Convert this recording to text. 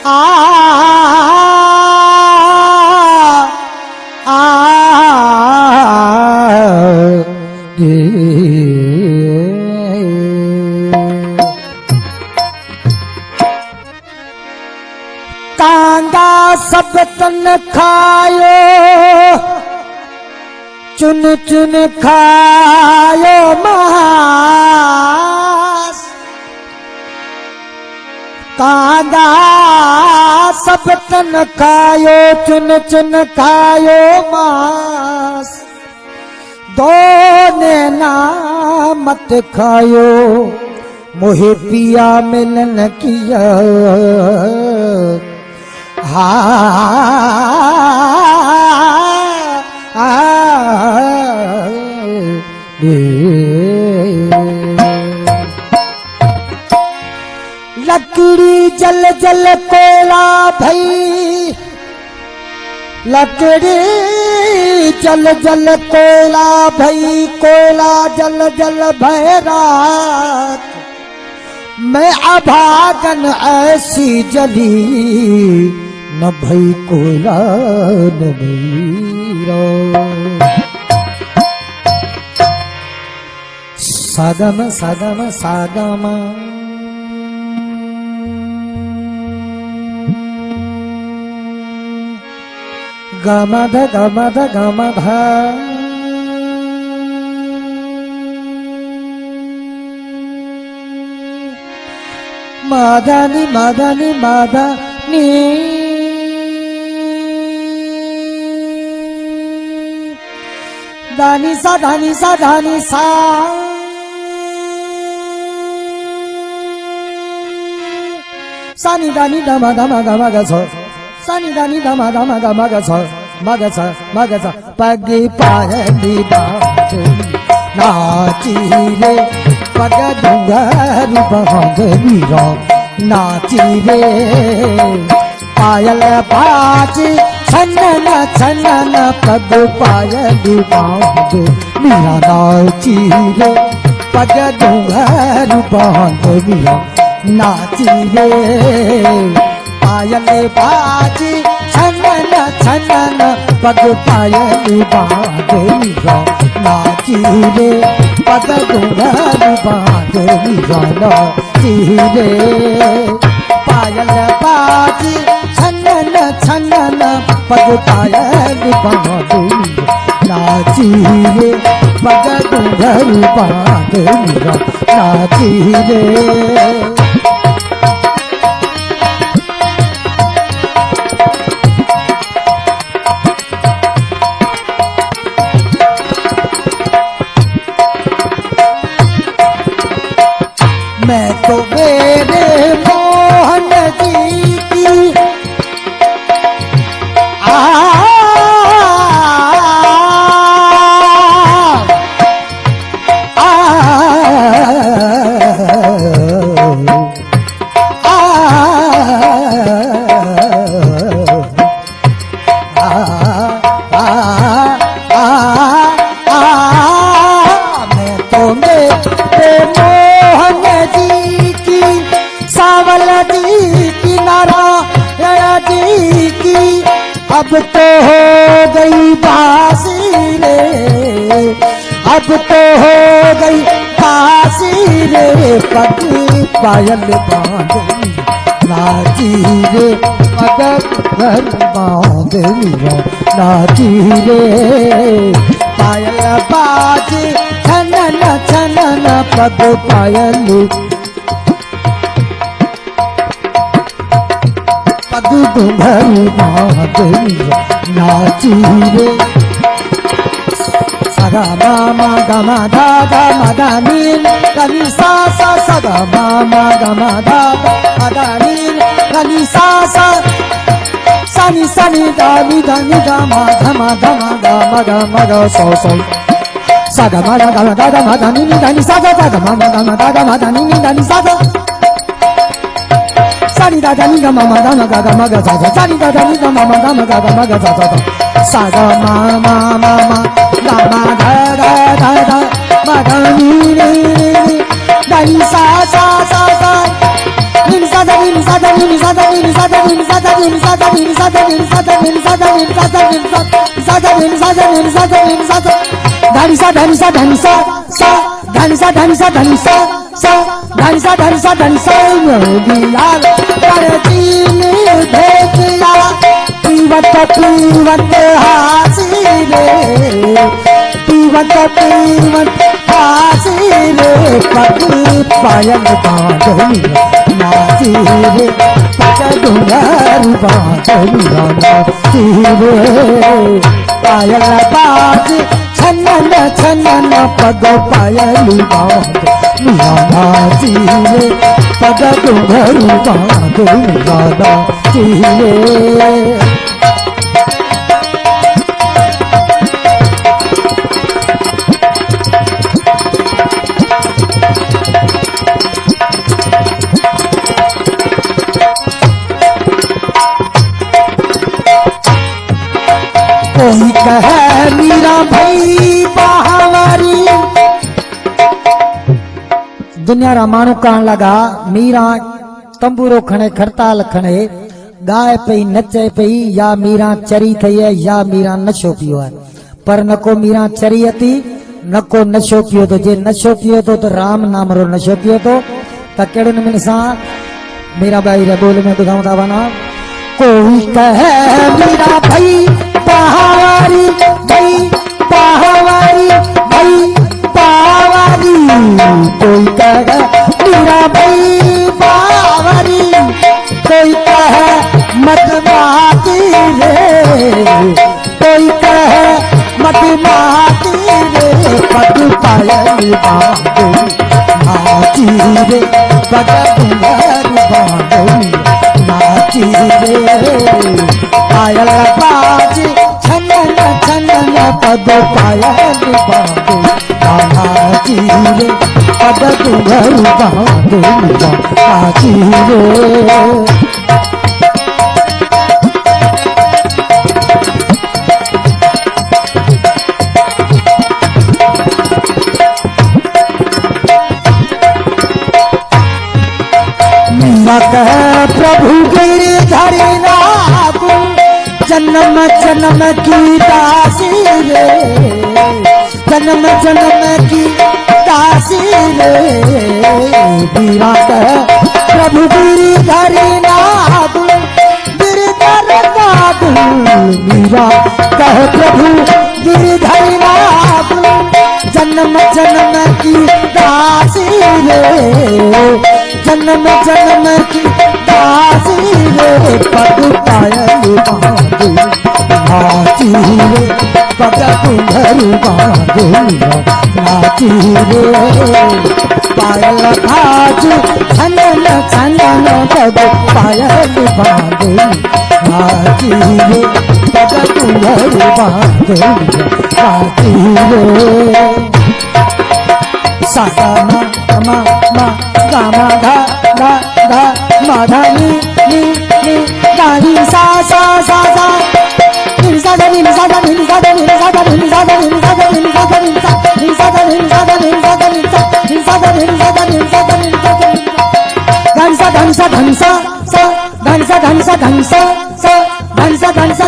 आ आ कांगा सब तन खायो चुन चुन खायो मांस कांगा सब तन खायो चुन चुन खायो मांस दोने ना मत खायो मोहे पिया मिलन किया हा लकड़ी जल जल कोला भई लकड़ी जल जल कोला भई कोला जल जल भय रात मैं अभागन ऐसी जली न भई कोला न भई रात सागम सागम सागम गमध गमध गमध मदनी मदनी मदनी दानी सा दानी सा दानी सा सानी दानी दमा दमा गमा ग छ सानी दानी दमा दमा गमा ग छ मग छ पगी पायली बाजू नाची रे पग डुंगरी बहादुरी रो नाची रे पायल बाजी छनन छनन पग पायली बाजू मीरा नाची रे पग डुंगरी बहादुरी रो नाची रे पायल बाजी छनन छनन पग पायली बांधली रो नाची रे पग डुंगरी बांधली रो नाची रे पायल बाजी छनन छनन पग पायली बांधली नाची रे पग डुंगरी बांधली रो नाची रे मैं तो मेरे मोहन जी की आ अब तो हो गई बासी रे अब तो हो गई बासी रे पग पायल बांधली नाची रे पग घर बांधली नाची रे पायल बाजी छनन छनन पग पायल पग डुंगरी बांधली नाची रे सगा मामा गमा दादा मदानी गनी सा सा सगा मामा गमा दादा मदानी गनी सा सा सनी सनी दानी दानी गमा गमा गमा गमा गमा ग सो सो सगा मामा गमा दादा मदानी दानी सा सा सगा मामा गमा दादा मदानी दानी सा सा Sani da da ni da mama da ma ga ga ma ga za za. Sani da da ni da mama da ma ga ga ma ga za za za. Sa ga ma ma ma ma da ma da da da da ma da ni ni ni ni da ni sa sa sa sa पग पायल बांधनी नाची रे पग घुंघरू बांधनी नाची रे पायल बाज छनन छनन पग पायल बांधनी नाची रे पग घुंघरू बांधनी नाची रे कोई कहे मीरा भाई बाहवारी दुनिया रा मानू कहन लगा मीरा तंबूरो खणे खड़ताल खणे गाए पई नचे पई या मीरा चरी थई है या मीरा नशो पियो है पर न को मीरा चरी हती न को नशो पियो तो जे नशो पियो तो राम नाम रो नशो पियो तो केड़े नमूने सा मीरा बाई रे बोल में ॿुधाऊं था वना कोई कहे मीरा भाई पहावारी भाई पहावारी भाई पहावारी कोई कहे मीरा भाई पहावारी कोई कहे मत माती रे कोई कहे मत माती रे पग पायल बांधनी नाची रे पग घुंघरू बांधनी नाची रे पायल बाज छनन छनन पग पायल बांधनी नाची रे पग घुंघरू बांधनी नाची रे कह प्रभु गिरधर नाथ जन्म जन्म की दासी रे जन्म जन्म की दासी रे मीरा कह प्रभु गिरधर नाथ गिरधर नाथ मीरा कह प्रभु गिरधर नाथ जन्म जन्म की दासी रे जन्म जन्म की दासी रे पग पायल बांधनी नाची रे पग घुंघरू बांधनी नाची रे पायल भाज छनन छनन पग पायल बांधनी नाची रे पग घुंघरू बांधनी नाची रे सा मा मा गा मा धा धा धा मा धा नी नी नी गा नी सा सा सा सा नी सा धा नी सा धा नी सा धा नी सा धा नी सा धा नी सा धा नी सा धा नी सा धा नी सा धा नी सा धा नी सा धा नी सा धा नी सा धा नी सा धा नी सा धा नी धन सा धन सा धन सा सा धन सा धन सा धन सा सा धन सा धन सा